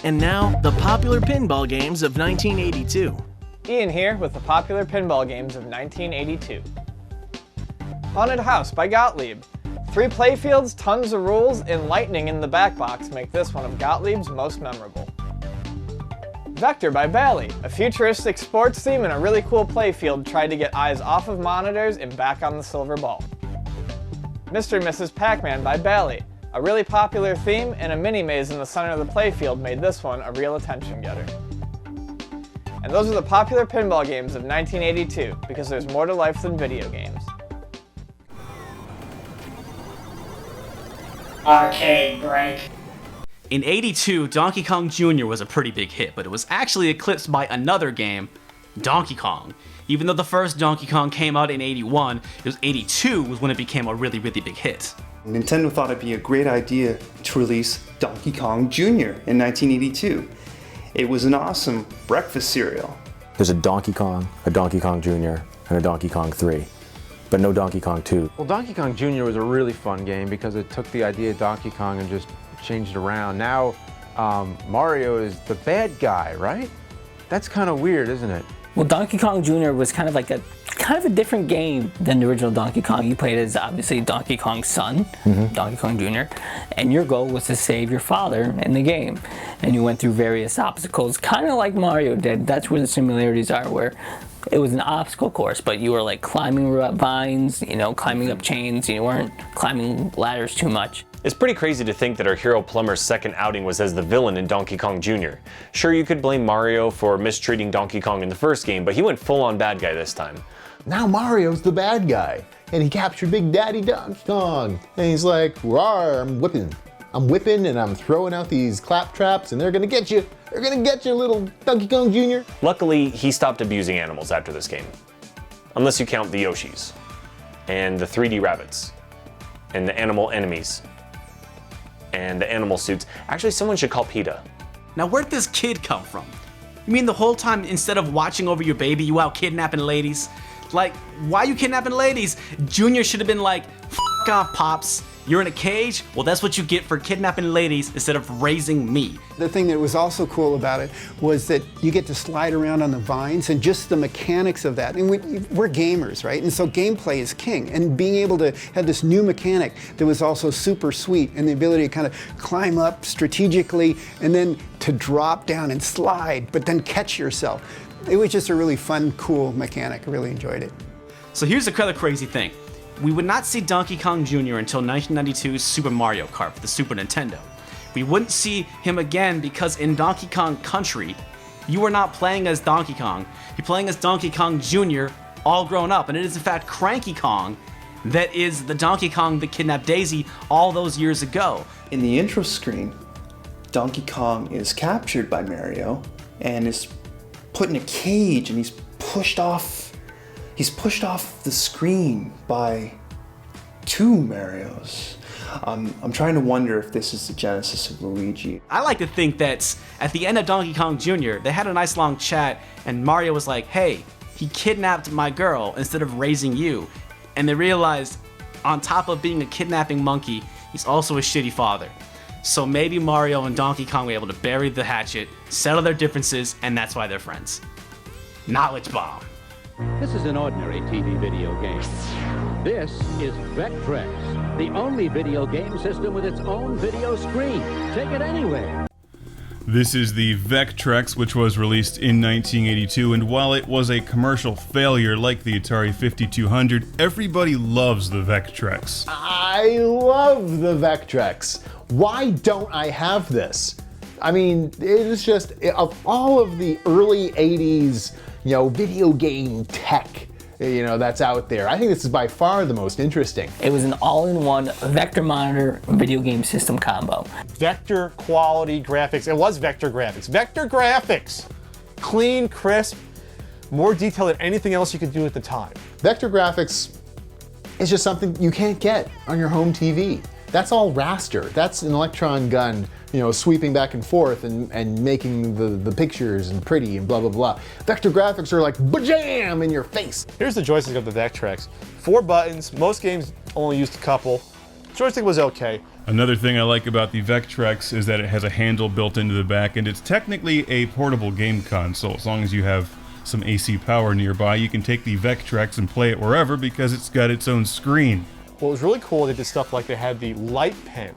And now, the popular pinball games of 1982. Ian here with the popular pinball games of 1982. Haunted House by Gottlieb. 3 playfields, tons of rules, and lightning in the back box make this one of Gottlieb's most memorable. Vector by Bally. A futuristic sports theme and a really cool playfield tried to get eyes off of monitors and back on the silver ball. Mr. and Mrs. Pac-Man by Bally. A really popular theme and a mini maze in the center of the playfield made this one a real attention getter. And those are the popular pinball games of 1982, because there's more to life than video games. Arcade break. In '82, Donkey Kong Jr. was a pretty big hit, but it was actually eclipsed by another game, Donkey Kong. Even though the first Donkey Kong came out in '81, it was '82 was when it became a really big hit. Nintendo thought it'd be a great idea to release Donkey Kong Jr. in 1982. It was an awesome breakfast cereal. There's a Donkey Kong Jr., and a Donkey Kong 3, but no Donkey Kong 2. Well, Donkey Kong Jr. was a really fun game because it took the idea of Donkey Kong and just changed it around. Now, Mario is the bad guy, right? That's kind of weird, isn't it? Well, Donkey Kong Jr. was kind of a different game than the original Donkey Kong. You played as obviously Donkey Kong's son, Donkey Kong Jr., and your goal was to save your father in the game. And you went through various obstacles, kind of like Mario did. That's where the similarities are, where it was an obstacle course, but you were like climbing vines, climbing up chains. You weren't climbing ladders too much. It's pretty crazy to think that our hero plumber's second outing was as the villain in Donkey Kong Jr. Sure, you could blame Mario for mistreating Donkey Kong in the first game, but he went full-on bad guy this time. Now Mario's the bad guy, and he captured Big Daddy Donkey Kong, and he's like, "Rawr, I'm whipping and I'm throwing out these clap traps, and they're gonna get you. They're gonna get you, little Donkey Kong Jr." Luckily, he stopped abusing animals after this game. Unless you count the Yoshis, and the 3D rabbits, and the animal enemies, and the animal suits. Actually, someone should call PETA. Now, where'd this kid come from? You mean the whole time, instead of watching over your baby, you out kidnapping ladies? Like, why are you kidnapping ladies? Junior should have been like, "F off, Pops. You're in a cage? Well, that's what you get for kidnapping ladies instead of raising me." The thing that was also cool about it was that you get to slide around on the vines and just the mechanics of that. And we're gamers, right? And so gameplay is king. And being able to have this new mechanic that was also super sweet, and the ability to kind of climb up strategically and then to drop down and slide, but then catch yourself. It was just a really fun, cool mechanic. I really enjoyed it. So here's the other crazy thing. We would not see Donkey Kong Jr. until 1992's Super Mario Kart for the Super Nintendo. We wouldn't see him again because in Donkey Kong Country, you are not playing as Donkey Kong. You're playing as Donkey Kong Jr. all grown up, and it is in fact Cranky Kong that is the Donkey Kong that kidnapped Daisy all those years ago. In the intro screen, Donkey Kong is captured by Mario and is put in a cage, and he's pushed off the screen by 2 Marios. I'm trying to wonder if this is the genesis of Luigi. I like to think that at the end of Donkey Kong Jr., they had a nice long chat, and Mario was like, "Hey, he kidnapped my girl instead of raising you." And they realized, on top of being a kidnapping monkey, he's also a shitty father. So maybe Mario and Donkey Kong were able to bury the hatchet, settle their differences, and that's why they're friends. Knowledge bomb. This is an ordinary TV video game. This is Vectrex, the only video game system with its own video screen. Take it anywhere. This is the Vectrex, which was released in 1982, and while it was a commercial failure like the Atari 5200, everybody loves the Vectrex. I love the Vectrex. Why don't I have this? I mean, it is just, of all of the early 80s, video game tech, that's out there, I think this is by far the most interesting. It was an all-in-one vector monitor video game system combo. Vector quality graphics. It was vector graphics. Vector graphics. Clean, crisp, more detail than anything else you could do at the time. Vector graphics is just something you can't get on your home TV. That's all raster. That's an electron gun, sweeping back and forth and making the pictures and pretty and blah, blah, blah. Vector graphics are like bajam in your face. Here's the joystick of the Vectrex. 4 buttons. Most games only used a couple. Joystick was okay. Another thing I like about the Vectrex is that it has a handle built into the back, and it's technically a portable game console. As long as you have some AC power nearby, you can take the Vectrex and play it wherever because it's got its own screen. What was really cool, they did stuff like they had the light pen.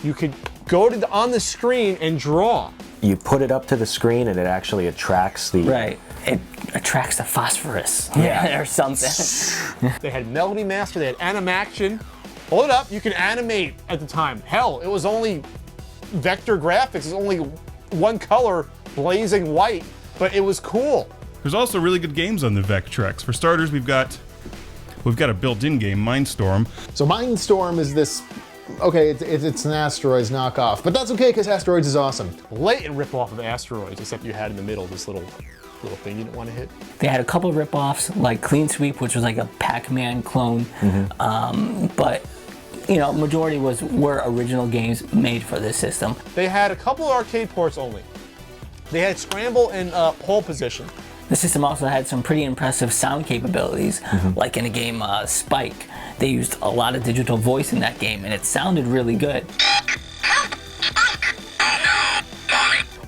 You could go on the screen and draw. You put it up to the screen and it actually attracts the... Right. It attracts the phosphorus. Yeah. Or something. They had Melody Master, they had Animaction. Hold it up, you can animate at the time. Hell, it was only vector graphics. It was only one color, blazing white, but it was cool. There's also really good games on the Vectrex. For starters, we've got a built-in game, Mindstorm. So Mindstorm is this, okay, it's an Asteroids knockoff, but that's okay because Asteroids is awesome. Blatant rip-off of Asteroids, except you had in the middle this little thing you didn't want to hit. They had a couple of rip-offs, like Clean Sweep, which was like a Pac-Man clone, but you know, majority were original games made for this system. They had a couple of arcade ports only. They had Scramble and Pole Position. The system also had some pretty impressive sound capabilities, like in a game Spike. They used a lot of digital voice in that game, and it sounded really good.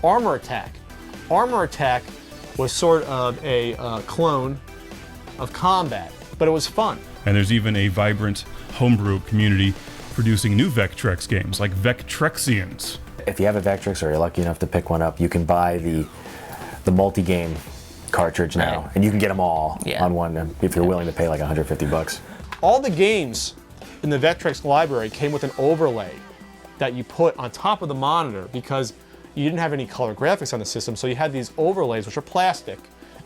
Armor Attack. Armor Attack was sort of a clone of Combat, but it was fun. And there's even a vibrant homebrew community producing new Vectrex games, like Vectrexians. If you have a Vectrex or you're lucky enough to pick one up, you can buy the multi-game cartridge now, Right. and you can get them all Yeah. on one if you're willing to pay like $150. All the games in the Vectrex library came with an overlay that you put on top of the monitor because you didn't have any color graphics on the system, so you had these overlays, which are plastic,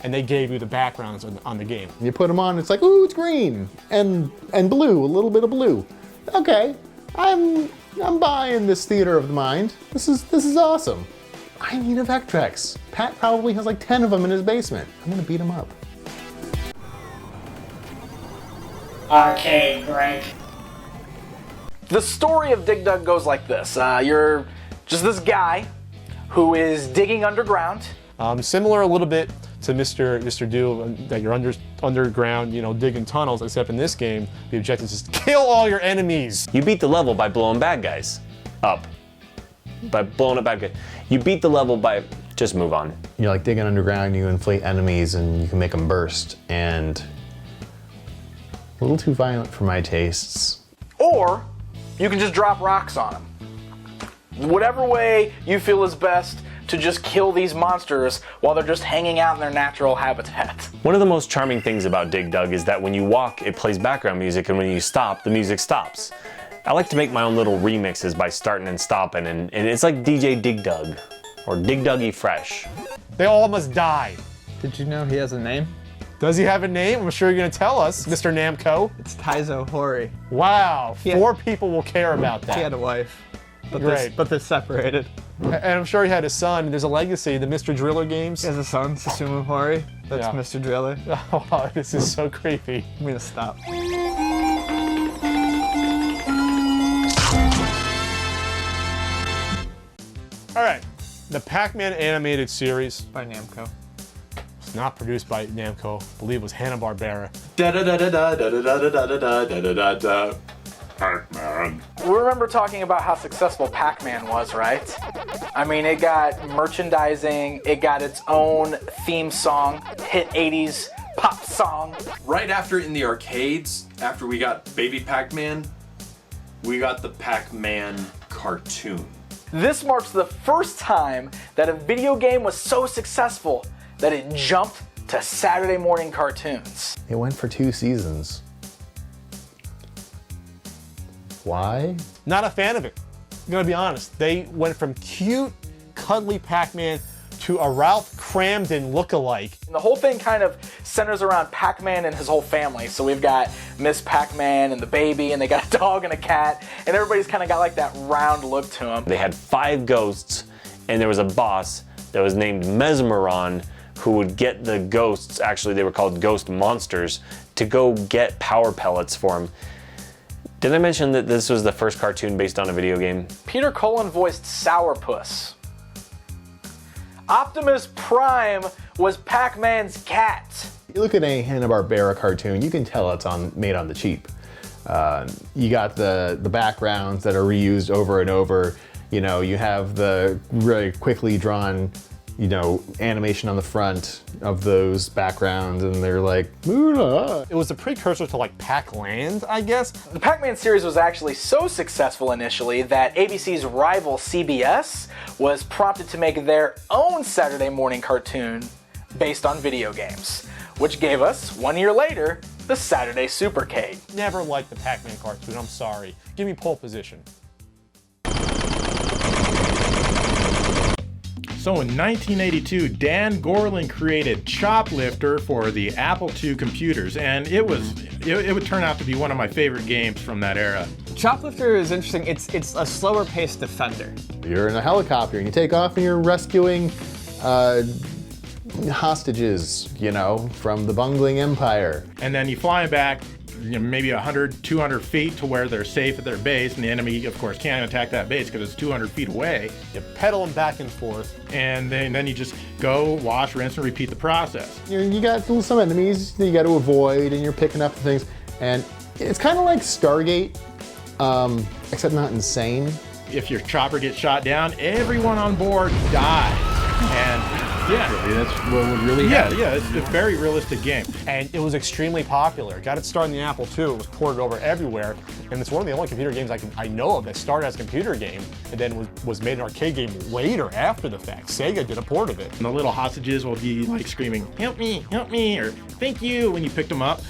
and they gave you the backgrounds on the game. You put them on, it's like, ooh, it's green and blue, a little bit of blue. Okay, I'm buying this theater of the mind. This is awesome. I need a Vectrex. Pat probably has like 10 of them in his basement. I'm gonna beat him up. Arcade break. The story of Dig Dug goes like this. You're just this guy who is digging underground. Similar a little bit to Mr. Do, that you're underground, you know, digging tunnels, except in this game, the objective is to kill all your enemies. You beat the level by blowing bad guys up. By blowing up bad guys. You beat the level by, just move on. You're like digging underground, you inflate enemies and you can make them burst, and a little too violent for my tastes. Or you can just drop rocks on them. Whatever way you feel is best to just kill these monsters while they're just hanging out in their natural habitat. One of the most charming things about Dig Dug is that when you walk, it plays background music, and when you stop, the music stops. I like to make my own little remixes by starting and stopping, and it's like DJ Dig Dug, or Dig Duggy Fresh. They all must die. Did you know he has a name? Does he have a name? I'm sure you're gonna tell us, Mr. Namco. It's Taizo Hori. Wow, 4 people will care about that. He had a wife, but Great. they're separated. And I'm sure he had a son. There's a legacy, the Mr. Driller games. He has a son, Susumu Hori. That's Yeah. Mr. Driller. Oh, this is so creepy. I'm gonna stop. All right, the Pac-Man animated series. By Namco. It's not produced by Namco. I believe it was Hanna-Barbera. Pac-Man. We remember talking about how successful Pac-Man was, right? I mean, it got merchandising, it got its own theme song, hit 80s pop song. Right after in the arcades, after we got Baby Pac-Man, we got the Pac-Man Cartoon. This marks the first time that a video game was so successful that it jumped to Saturday morning cartoons. It went for 2 seasons. Why? Not a fan of it. I'm gonna be honest. They went from cute, cuddly Pac-Man to a Ralph Cramden look-alike. And the whole thing kind of centers around Pac-Man and his whole family. So we've got Miss Pac-Man and the baby, and they got a dog and a cat, and everybody's kind of got like that round look to them. They had 5 ghosts, and there was a boss that was named Mesmeron, who would get the ghosts, actually they were called ghost monsters, to go get power pellets for him. Did I mention that this was the first cartoon based on a video game? Peter Cullen voiced Sourpuss. Optimus Prime was Pac-Man's cat. You look at a Hanna-Barbera cartoon, you can tell it's made on the cheap. You got the backgrounds that are reused over and over. You know, you have the really quickly drawn, you know, animation on the front of those backgrounds, and they're like, Moolah. It was a precursor to like Pac-Land, I guess. The Pac-Man series was actually so successful initially that ABC's rival CBS was prompted to make their own Saturday morning cartoon based on video games, which gave us, 1 year later, the Saturday Supercade. Never liked the Pac-Man cartoon, I'm sorry. Give me pole position. So in 1982, Dan Gorlin created Choplifter for the Apple II computers, and it would turn out to be one of my favorite games from that era. Choplifter is interesting. It's a slower paced Defender. You're in a helicopter and you take off and you're rescuing hostages, you know, from the bungling empire. And then you fly back, you know, maybe 100, 200 feet to where they're safe at their base, and the enemy, of course, can't attack that base because it's 200 feet away. You pedal them back and forth. And then you just go, wash, rinse, and repeat the process. You got some enemies that you got to avoid, and you're picking up things. And it's kind of like Stargate, except not insane. If your chopper gets shot down, everyone on board dies. And yeah, that's what would really happen. Yeah, it's a very realistic game. And it was extremely popular. Got its start in the Apple II. It was ported over everywhere. And it's one of the only computer games I know of that started as a computer game and then was made an arcade game later after the fact. Sega did a port of it. And the little hostages will be like screaming, help me, or thank you when you picked them up.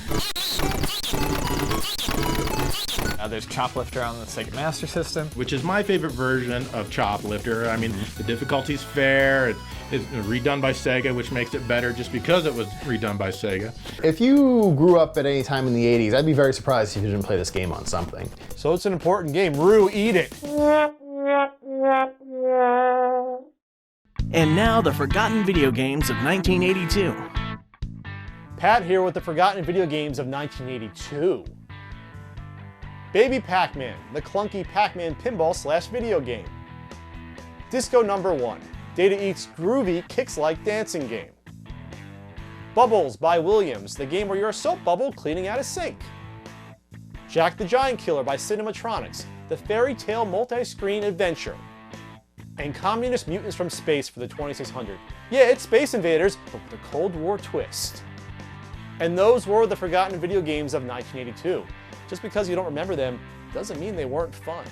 There's Choplifter on the Sega Master System, which is my favorite version of Choplifter. I mean, the difficulty's fair. It's redone by Sega, which makes it better just because it was redone by Sega. If you grew up at any time in the 80s, I'd be very surprised if you didn't play this game on something. So it's an important game. Roo, eat it. And now the forgotten video games of 1982. Pat here with the forgotten video games of 1982. Baby Pac-Man, the clunky Pac-Man pinball/video game. Disco number 1, Data Eat's groovy kicks-like dancing game. Bubbles by Williams, the game where you're a soap bubble cleaning out a sink. Jack the Giant Killer by Cinematronics, the fairy tale multi-screen adventure. And Communist Mutants from Space for the 2600. Yeah, it's Space Invaders, but with a Cold War twist. And those were the forgotten video games of 1982. Just because you don't remember them doesn't mean they weren't fun.